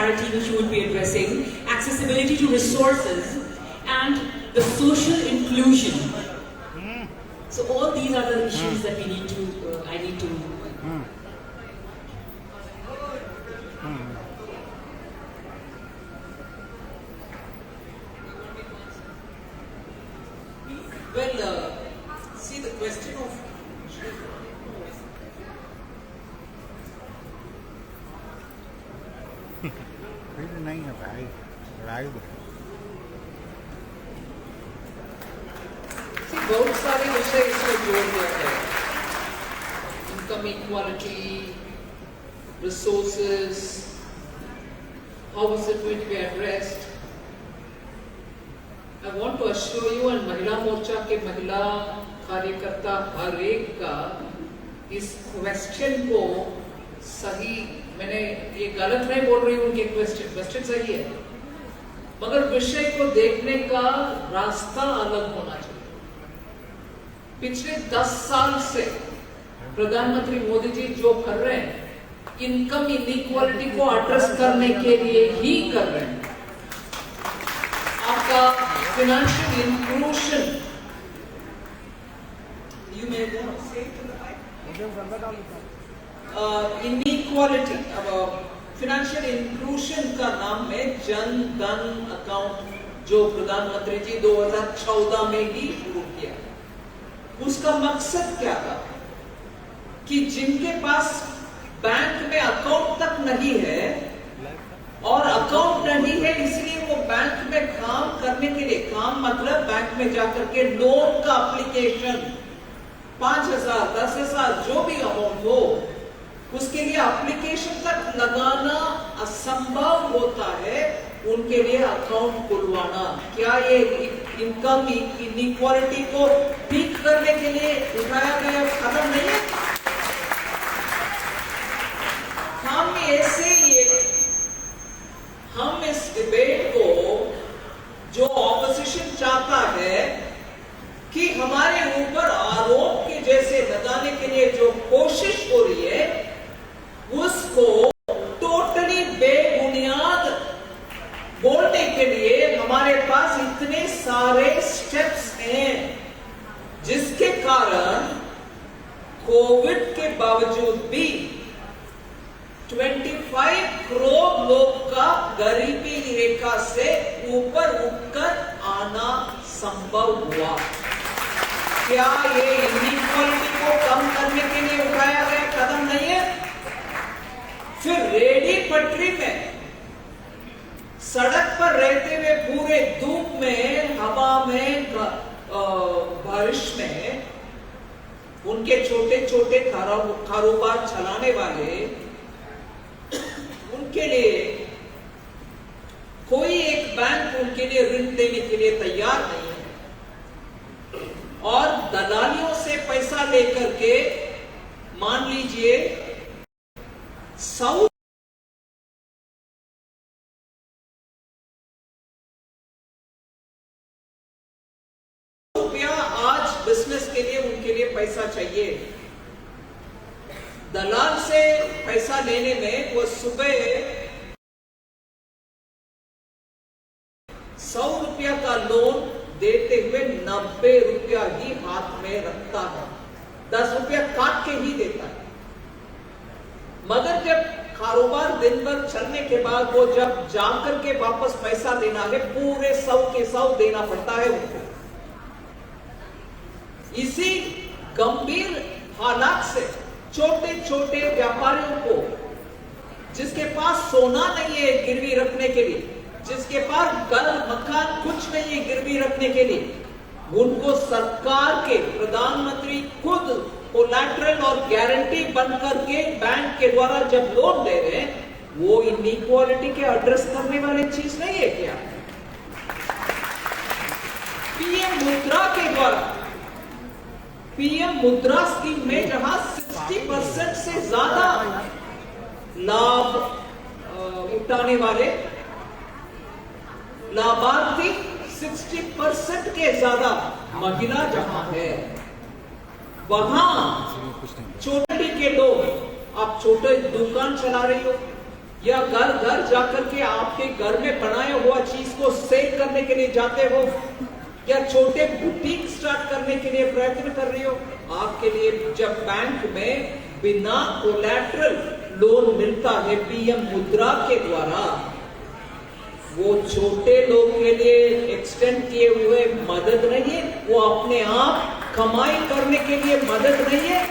disparity which you would be addressing, accessibility to resources, and the social inclusion. So all these are the issues that we need to, I need to. Well, see the question of नहीं है भाई live बहुत सारे विषय इसमें जोड़ दिया गया है. Income equality, resources, how is it going to be addressed? I want to assure you and महिला मोर्चा के महिला कार्यकर्ता हर एक का इस क्वेश्चन को सही, मैंने ये गलत नहीं बोल रही हूँ, उनके क्वेश्चन सही है, मगर विषय को देखने का रास्ता अलग होना चाहिए. पिछले 10 साल से प्रधानमंत्री मोदी जी जो कर रहे हैं, इनकम इनइक्वालिटी को एड्रेस करने के लिए ही कर रहे हैं. आपका फाइनेंशियल इंक्लूजन, यू मे से इनइक्वालिटी, अब फाइनेंशियल इंक्लूजन का नाम है जन धन अकाउंट जो प्रधानमंत्री जी 2014 में ही शुरू किया. उसका मकसद क्या था कि जिनके पास बैंक में अकाउंट तक नहीं है और अकाउंट नहीं है इसलिए वो बैंक में काम करने के लिए, काम मतलब बैंक में जाकर के लोन का एप्लीकेशन 5,000 10,000 जो भी अमाउंट हो उसके लिए एप्लीकेशन तक लगाना असंभव होता है, उनके लिए अकाउंट खुलवाना. क्या ये इनकम इनइक्वालिटी को ठीक करने के लिए उठाया गया कदम नहीं है? हम इस डिबेट को, जो ऑपोजिशन चाहता है कि हमारे ऊपर आरोप के जैसे लगाने के लिए जो कोशिश हो रही है, उसको टोटली बेबुनियाद बोलने के लिए हमारे पास इतने सारे स्टेप्स हैं, जिसके कारण कोविड के बावजूद भी 25 करोड़ लोग का गरीबी रेखा से ऊपर उठकर आना संभव हुआ. क्या ये इनइक्वालिटी को कम करने के लिए उठाया गया कदम नहीं है? फिर रेडी पटरी में सड़क पर रहते हुए पूरे धूप में, हवा में, बारिश में उनके छोटे छोटे कारोबार चलाने वाले, उनके लिए कोई एक बैंक उनके लिए ऋण देने के लिए तैयार नहीं है और दलालियों से पैसा लेकर के, मान लीजिए 100 रुपया आज बिजनेस के लिए उनके लिए पैसा चाहिए. दलाल से पैसा लेने में वो सुबह 100 रुपया का लोन देते हुए 90 रुपया ही हाथ में रखता है, 10 रुपया काट के ही देता है. मगर जब कारोबार दिन भर चलने के बाद वो जब जाकर के वापस पैसा देना है, पूरे 100 के 100 देना पड़ता है उनको. इसी गंभीर हालात से छोटे छोटे व्यापारियों को, जिसके पास सोना नहीं है गिरवी रखने के लिए, जिसके पास घर मकान कुछ नहीं है गिरवी रखने के लिए, उनको सरकार के प्रधानमंत्री खुद कोलैटरल और गारंटी बनकर के बैंक के द्वारा जब लोन दे रहे हैं, वो इनइक्वालिटी के एड्रेस करने वाली चीज नहीं है क्या? पीएम मुद्रा के द्वारा, पीएम मुद्रा स्कीम में जहां 60% से ज्यादा लाभ उठाने वाले लाभार्थी 60% के ज्यादा महिला जहां है, वहां छोटे के लोग, आप छोटे दुकान चला रही हो, या घर घर जाकर के आपके घर में बनाया हुआ चीज को सेल करने के लिए जाते हो, या छोटे बुटीक स्टार्ट करने के लिए प्रयत्न कर रही हो, आपके लिए जब बैंक में बिना कोलैटरल लोन मिलता है पीएम मुद्रा के द्वारा, वो छोटे लोग के लिए एक्सटेंड किए हुए मदद नहीं है, वो अपने आप कमाई करने के लिए मदद नहीं है।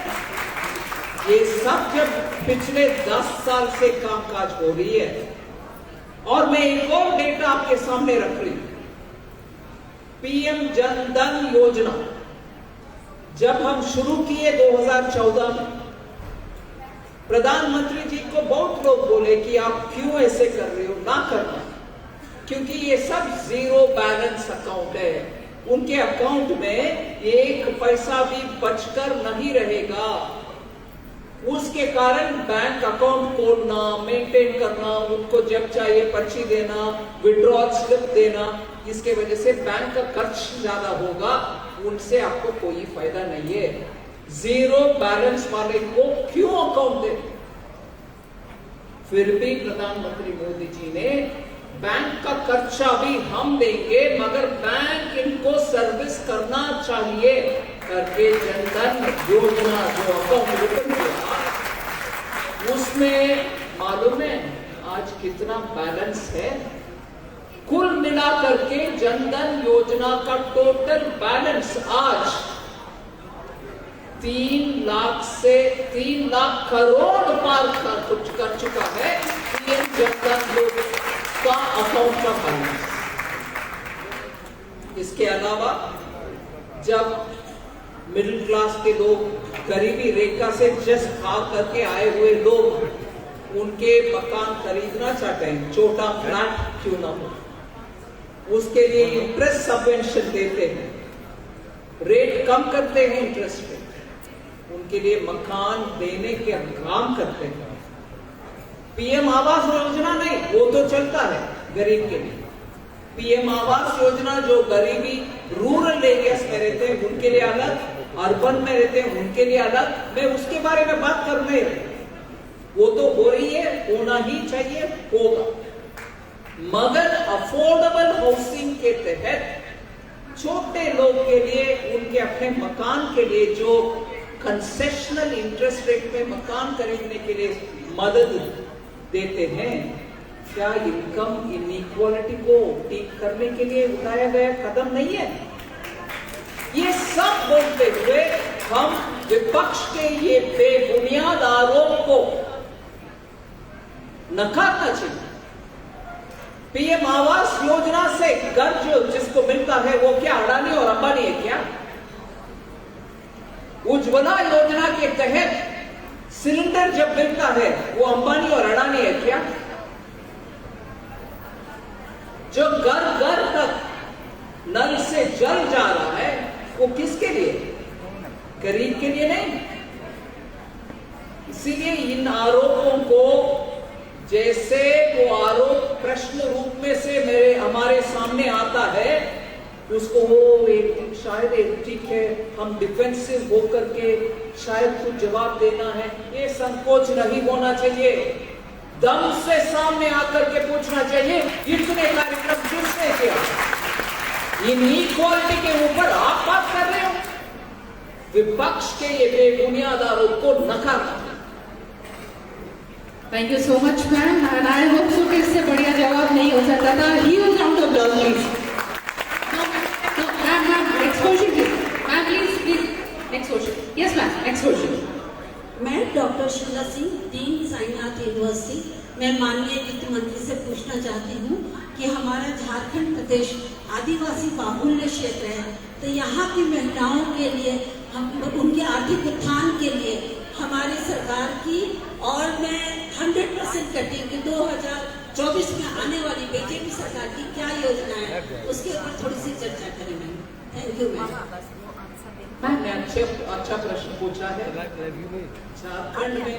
ये सब जब पिछले 10 साल से कामकाज हो रही है। और मैं एक और डेटा आपके सामने रख रही हूं। पीएम जन धन योजना जब हम शुरू किए 2014 में, प्रधानमंत्री जी को बहुत लोग बोले कि आप क्यों ऐसे कर रहे हो, ना करना, क्योंकि ये सब जीरो बैलेंस अकाउंट है। उनके अकाउंट में एक पैसा भी बचकर नहीं रहेगा। उसके कारण बैंक अकाउंट खोलना, मेंटेन करना, उनको जब चाहिए पर्ची देना, विड्रॉल स्लिप देना, इसके वजह से बैंक का खर्च ज्यादा होगा, उनसे आपको कोई फायदा नहीं है। जीरो बैलेंस वाले को क्यों अकाउंट दे? फिर भी प्रधानमंत्री मोदी जी ने बैंक का खर्चा भी हम देंगे, मगर बैंक इनको सर्विस करना चाहिए करके जनधन योजना जो अकाउंट ओपन किया, उसमें मालूम है आज कितना बैलेंस है? कुल मिलाकर के जनधन योजना का टोटल बैलेंस आज 3 लाख करोड़ पार कर चुका है पीएम जनधन योजना का अकाउंट का बैलेंस। इसके अलावा जब मिडिल क्लास के लोग, गरीबी रेखा से जस्ट खा करके आए हुए लोग उनके मकान खरीदना चाहते हैं, छोटा फ्लैट क्यों ना हो, उसके लिए इंटरेस्ट सबवेंशन देते हैं, रेट कम करते हैं इंटरेस्ट पे, उनके लिए मकान देने के काम करते हैं। पीएम आवास योजना नहीं, वो तो चलता है गरीब के लिए। पीएम आवास योजना जो गरीबी रूरल एरियाज में रहते हैं उनके लिए अलग, अर्बन में रहते हैं उनके लिए अलग, मैं उसके बारे में बात कर नहीं रही। वो तो हो रही है, होना ही चाहिए, होगा, मगर अफोर्डेबल हाउसिंग के तहत छोटे लोग के लिए, उनके अपने मकान के लिए जो कंसेशनल इंटरेस्ट रेट में मकान खरीदने के लिए मदद देते हैं, क्या इनकम इनइक्वालिटी को ठीक करने के लिए उठाया गया कदम नहीं है? ये सब बोलते हुए हम विपक्ष के ये बेबुनियाद आरोप को नकारना चाहिए। पीएम आवास योजना से घर जो जिसको मिलता है वो क्या अडानी और अंबानी है क्या? उज्ज्वला योजना के तहत सिलेंडर जब मिलता है वो अंबानी और अडानी है क्या? जो घर घर तक नल से जल जा रहा है वो किसके लिए? गरीब के लिए नहीं। इसीलिए इन आरोपों को, जैसे वो आरोप प्रश्न रूप में से हमारे सामने आता है, उसको वो शायद ठीक है, हम डिफेंसिव होकर के शायद कुछ जवाब देना है, ये संकोच नहीं होना चाहिए। दम से सामने आकर के पूछना चाहिए, इतने कार्यक्रम किसने किया? इनइक्वालिटी के ऊपर आप बात कर रहे हो। विपक्ष के ये बेबुनियाद आरोप को नकारना। Thank you so much, ma'am. And I hope so कि इससे बढ़िया जवाब नहीं हो सकता था। Huge round of applause, please. No, ma'am, next question, please. Ma'am, please, next question. Yes, ma'am, next question. मैं doctor Sheila Singh, dean Sainath university, मैं माननीय वित्त मंत्री से पूछना चाहती हूँ कि हमारा झारखंड प्रदेश आदिवासी बाहुल्य क्षेत्र है, तो यहाँ की महिलाओं के लिए, हम उनके आर्थिक उत्थान के लिए हमारी सरकार की, और मैं 100% कहती हूँ कि 2024 में आने वाली बीजेपी सरकार की क्या योजना है, उसके ऊपर थोड़ी सी चर्चा करें मैम। Thank you ma'am. मैंने अच्छा प्रश्न पूछा है। झारखंड में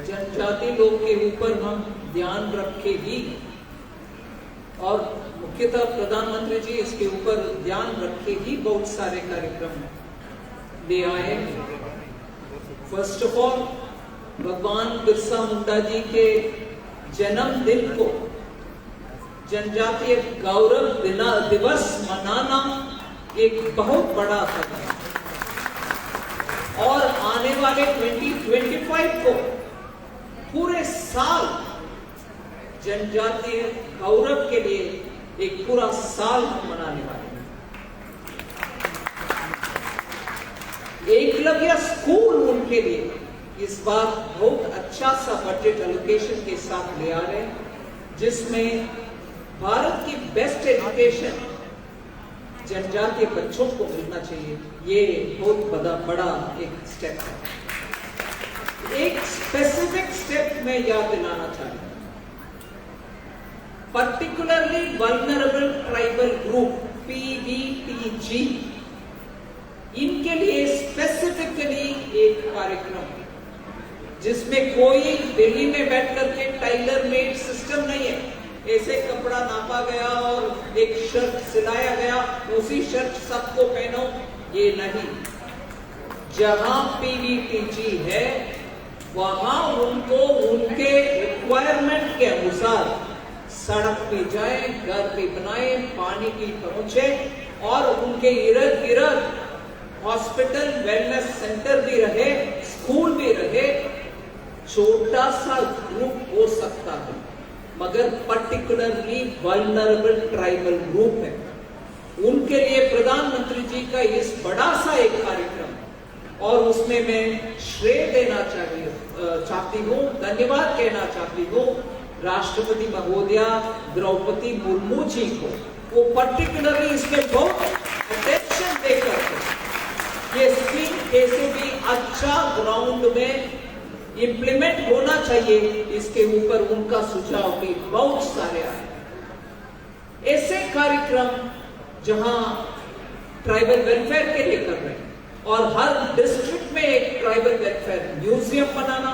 जनजाति लोग के ऊपर हम ध्यान रखेगी, और मुख्यतः प्रधानमंत्री जी इसके ऊपर ध्यान रखेगी, बहुत सारे कार्यक्रम ले आए। फर्स्ट ऑफ ऑल भगवान बिरसा मुंडा जी के जन्मदिन को जनजातीय गौरव दिवस मनाना एक बहुत बड़ा कदम है और आने वाले 2025 को पूरे साल जनजातीय गौरव के लिए एक पूरा साल हम मनाने वाले हैं। एकलव्य स्कूल उनके लिए इस बार बहुत अच्छा सा बजट एलोकेशन के साथ ले आ रहे हैं, जिसमें भारत की बेस्ट एजुकेशन जनजातीय बच्चों को मिलना चाहिए। ये बहुत बड़ा एक स्टेप है। एक स्पेसिफिक स्टेप में याद दिलाना चाहता हूं, particularly vulnerable tribal group PVTG, इनके लिए स्पेसिफिकली एक कार्यक्रम जिसमें कोई दिल्ली में बैठ करके टाइलर मेड सिस्टम नहीं है, ऐसे कपड़ा नापा गया और एक शर्ट सिलाया गया, उसी शर्ट सबको पहनो, ये नहीं। जहां PVTG है वहां उनको उनके रिक्वायरमेंट के अनुसार सड़क पे जाए, घर पे बनाए, पानी की पहुंचे और उनके इर्द गिर्द हॉस्पिटल वेलनेस सेंटर भी रहे, स्कूल भी रहे। छोटा सा ग्रुप हो सकता है मगर पर्टिकुलरली वल्नरेबल ट्राइबल ग्रुप है, उनके लिए प्रधानमंत्री जी का इस बड़ा सा एक कार्यक्रम और उसमें मैं श्रेय देना चाहती हूँ, धन्यवाद कहना चाहती हूँ राष्ट्रपति महोदया द्रौपदी मुर्मू जी को। वो पर्टिकुलरली इसमें बहुत अटेंशन देकर ये स्कीम कैसे भी अच्छा ग्राउंड में इंप्लीमेंट होना चाहिए, इसके ऊपर उनका सुझाव भी बहुत सारे आए। ऐसे कार्यक्रम जहां ट्राइबल वेलफेयर के लिए कर रहे हैं और हर डिस्ट्रिक्ट में एक ट्राइबल वेलफेयर म्यूजियम बनाना,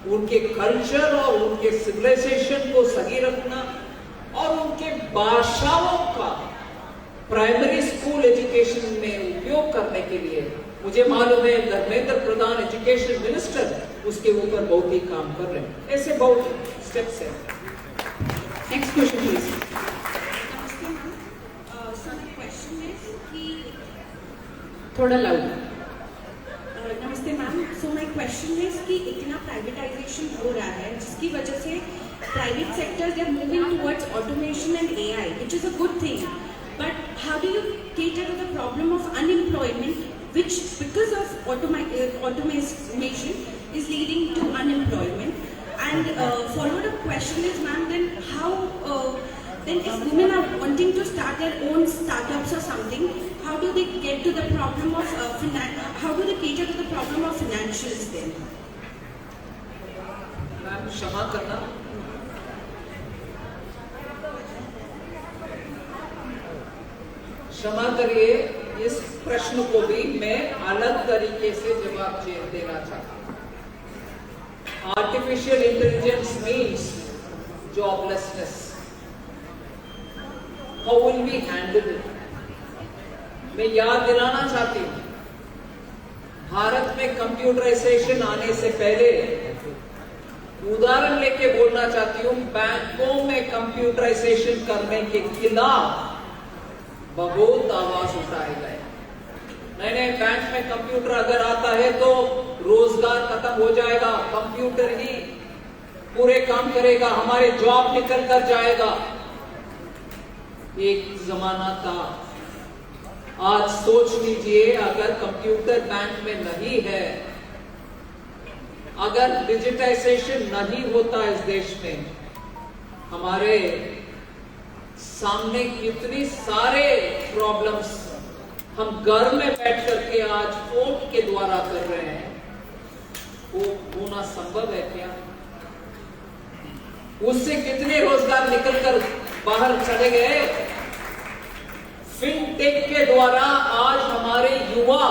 उनके कल्चर और उनके सिविलाइजेशन को सही रखना और उनके भाषाओं का प्राइमरी स्कूल एजुकेशन में उपयोग करने के लिए मुझे मालूम है धर्मेंद्र प्रधान एजुकेशन मिनिस्टर उसके ऊपर बहुत ही काम कर रहे हैं। ऐसे बहुत स्टेप्स हैं। Next question please. थोड़ा लाउड। नमस्ते ma'am, so my question is कि इतना प्राइवेटाइजेशन हो रहा है जिसकी वजह से private sector they are moving towards automation and AI, which is a good thing, but how do you cater to the problem of unemployment which because of automation is leading to unemployment? And follow up question is, ma'am, then how then if women are wanting to start their own startups or something, how do they get to the problem of how do they cater to the problem of financials then? Ma'am क्षमा करना, क्षमा करिए, इस प्रश्न को भी मैं अलग तरीके से जवाब देना चाहता हूं। Artificial intelligence means joblessness, how will we handle it? मैं याद दिलाना चाहती हूं, भारत में कंप्यूटराइजेशन आने से पहले उदाहरण लेके बोलना चाहती हूं, बैंकों में कंप्यूटराइजेशन करने के खिलाफ बहुत आवाज उठाए गए। नहीं, बैंक में कंप्यूटर अगर आता है तो रोजगार खत्म हो जाएगा, कंप्यूटर ही पूरे काम करेगा, हमारे जॉब निकल कर जाएगा। एक जमाना था। आज सोच लीजिए, अगर कंप्यूटर बैंक में नहीं है, अगर डिजिटाइजेशन नहीं होता इस देश में, हमारे सामने कितनी सारे प्रॉब्लम्स हम घर में बैठ करके आज फोन के द्वारा कर रहे हैं, वो होना संभव है क्या? उससे कितने रोजगार निकलकर बाहर चले गए। फिनटेक के द्वारा आज हमारे युवा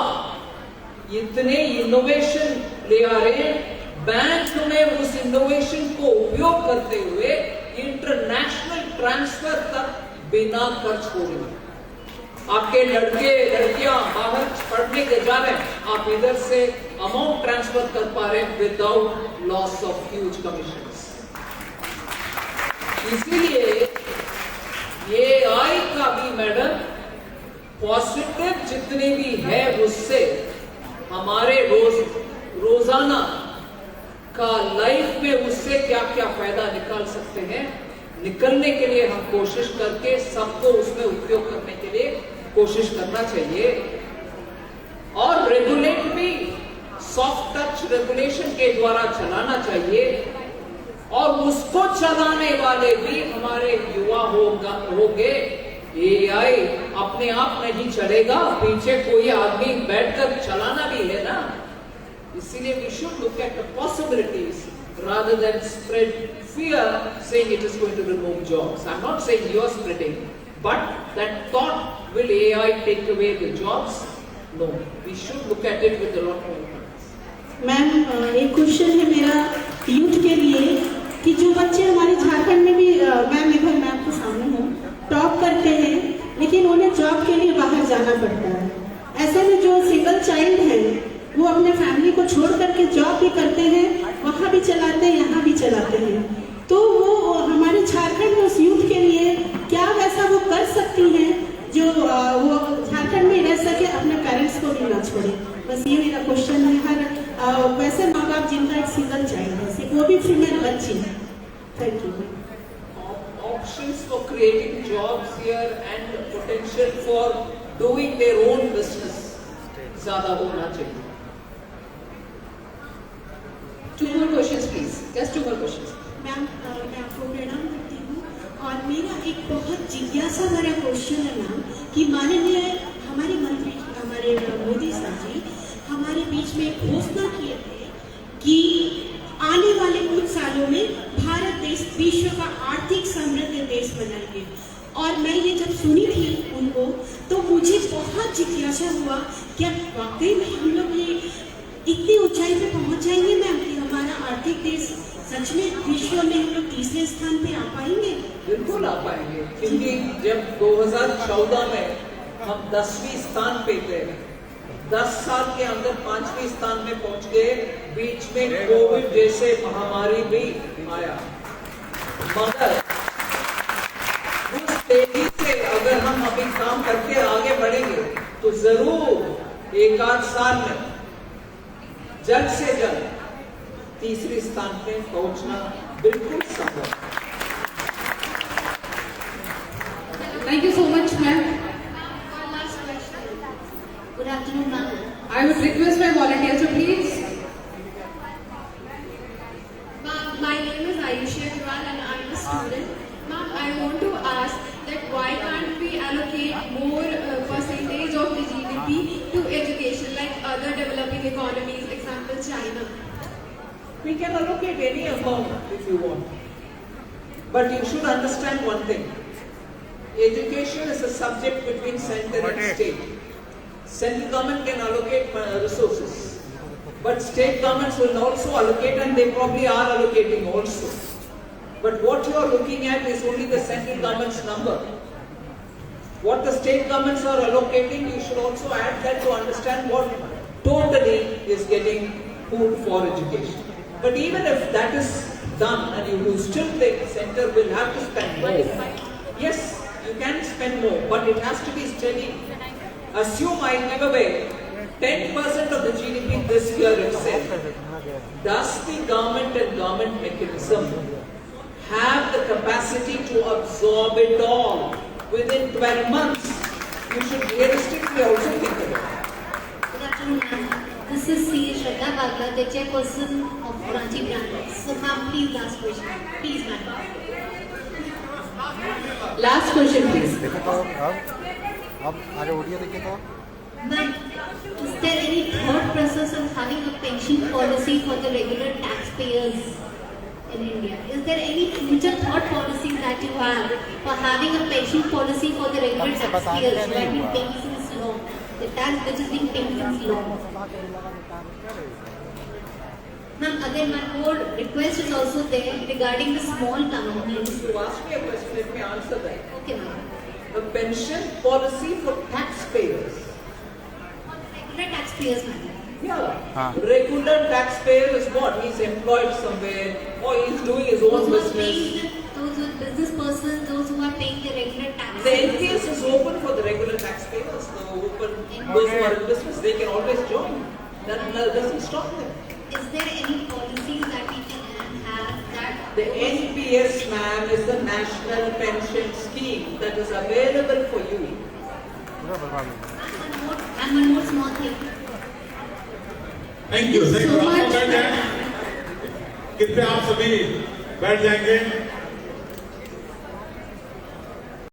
इतने इनोवेशन ले आ रहे हैं, बैंक में उस इनोवेशन को उपयोग करते हुए इंटरनेशनल ट्रांसफर तक बिना खर्च हो रही। आपके लड़के लड़कियां बाहर पढ़ने के जा रहे हैं, आप इधर से अमाउंट ट्रांसफर कर पा रहे without loss of huge commissions. इसीलिए AI का भी मैडम पॉजिटिव जितने भी है उससे हमारे रोजाना का लाइफ में उससे क्या क्या फायदा निकाल सकते हैं, निकलने के लिए हम कोशिश करके सबको उसमें उपयोग करने के लिए कोशिश करना चाहिए। और रेगुलेट भी सॉफ्ट टच रेगुलेशन के द्वारा चलाना चाहिए, और उसको चलाने वाले भी हमारे युवा होंगे। AI अपने आप नहीं चलेगा, पीछे कोई आदमी बैठकर चलाना भी है ना। इसीलिए we should look at the possibilities rather than spread fear saying it is going to remove jobs. I'm not saying you're spreading, but that thought, will AI take away the jobs? No, we should look at it with a lot more confidence. Ma'am एक question है मेरा youth के लिए कि जो बच्चे हमारे झारखंड में भी मैम इधर मैं आपके सामने हूँ टॉप करते हैं, लेकिन उन्हें जॉब के लिए बाहर जाना पड़ता है। ऐसे में जो सिंगल चाइल्ड है वो अपने फैमिली को छोड़ करके जॉब भी करते हैं, वहाँ भी चलाते हैं, यहाँ भी चलाते हैं। तो वो हमारे झारखंड में उस यूथ के लिए क्या वैसा वो कर सकती हैं जो वो झारखंड में रह सके, अपने पेरेंट्स को भी ना छोड़े? बस ये मेरा क्वेश्चन है। हर वैसे माँ बाप जिनका एक सिंगल चाइल्ड है, वो भी फीमेल बच्ची है। Thank you. Options for creating jobs here and the potential for doing their own business ज़्यादा होना चाहिए। Two more questions, please. Just two more questions. Ma'am मैं आपको प्रणाम करती हूँ, और मेरा एक बहुत जिज्ञासा भरा क्वेश्चन है मैम कि माननीय हमारे मंत्री हमारे मोदी साहब जी हमारे बीच में घोषणा किए थे कि आने वाले कुछ सालों में भारत देश विश्व का आर्थिक समृद्ध देश बनाएंगे। और मैं ये जब सुनी थी उनको तो मुझे बहुत जिज्ञासा हुआ, क्या वाकई में हम लोग ये इतनी ऊंचाई पे पहुंच जाएंगे मैम कि हमारा आर्थिक देश सच में विश्व में हम लोग तीसरे स्थान पे आ पाएंगे? बिल्कुल आ पाएंगे, क्योंकि जब 2014 में हम 10वें स्थान पे थे, 10 साल के अंदर 5वें स्थान में पहुंच गए। बीच में कोविड जैसे महामारी भी आया, मगर उस तेजी से अगर हम अभी काम करके आगे बढ़ेंगे तो जरूर एक आध साल में जल्द से जल्द तीसरे स्थान पे पहुंचना बिल्कुल संभव। Thank you so much, ma'am. One last question. Good afternoon, ma'am. I would request my volunteers to please. Ma'am, my name is Ayushi Agrawal and I'm a student. Ma'am, I want to ask that why can't we allocate more percentage of the GDP to education like other developing economies, example China? We can allocate any amount if you want. But you should understand one thing. Education is a subject between center and state. Central government can allocate resources. But state governments will also allocate, and they probably are allocating also. But what you are looking at is only the central government's number. What the state governments are allocating, you should also add that to understand what totally is getting put for education. But even if that is done and you will still think center will have to spend more, yes, you can spend more, but it has to be steady. Assume I give away 10% of the GDP this year itself. Does the government and government mechanism have the capacity to absorb it all within 12 months? You should realistically also think about it. Good afternoon, ma'am. This is C. Shraddha Bagla, the chairperson of Ranchi branch. So, ma'am, please last question. Please, ma'am. Last question, please. देखो तो अब अरे audio देखिए तो Ma'am, is there any thought process of having a pension policy for the regular taxpayers in India? Is there any future thought policies that you have for having a pension policy for the regular taxpayers who have been paying since long? The tax which is being paid since long. Ma'am, again, my more request is also there regarding the small companies. You asked me a question, let me answer that. Okay, ma'am. A pension policy for taxpayers. Regular taxpayers, ma'am. Yeah. Regular taxpayer is what? He's employed somewhere or he's doing his own Those who are business. paying, those who are business persons, those who are paying the regular taxes. The NPS is open for the regular taxpayers. Those who are in business, they can always join. That doesn't stop them. Is there any policies that we can have that The NPS, ma'am, is the National Pension Scheme that is available for you. and one more small thing. Thank you. So आप much. बैठ जाएं। कृपया आप सभी बैठ जाएंगे।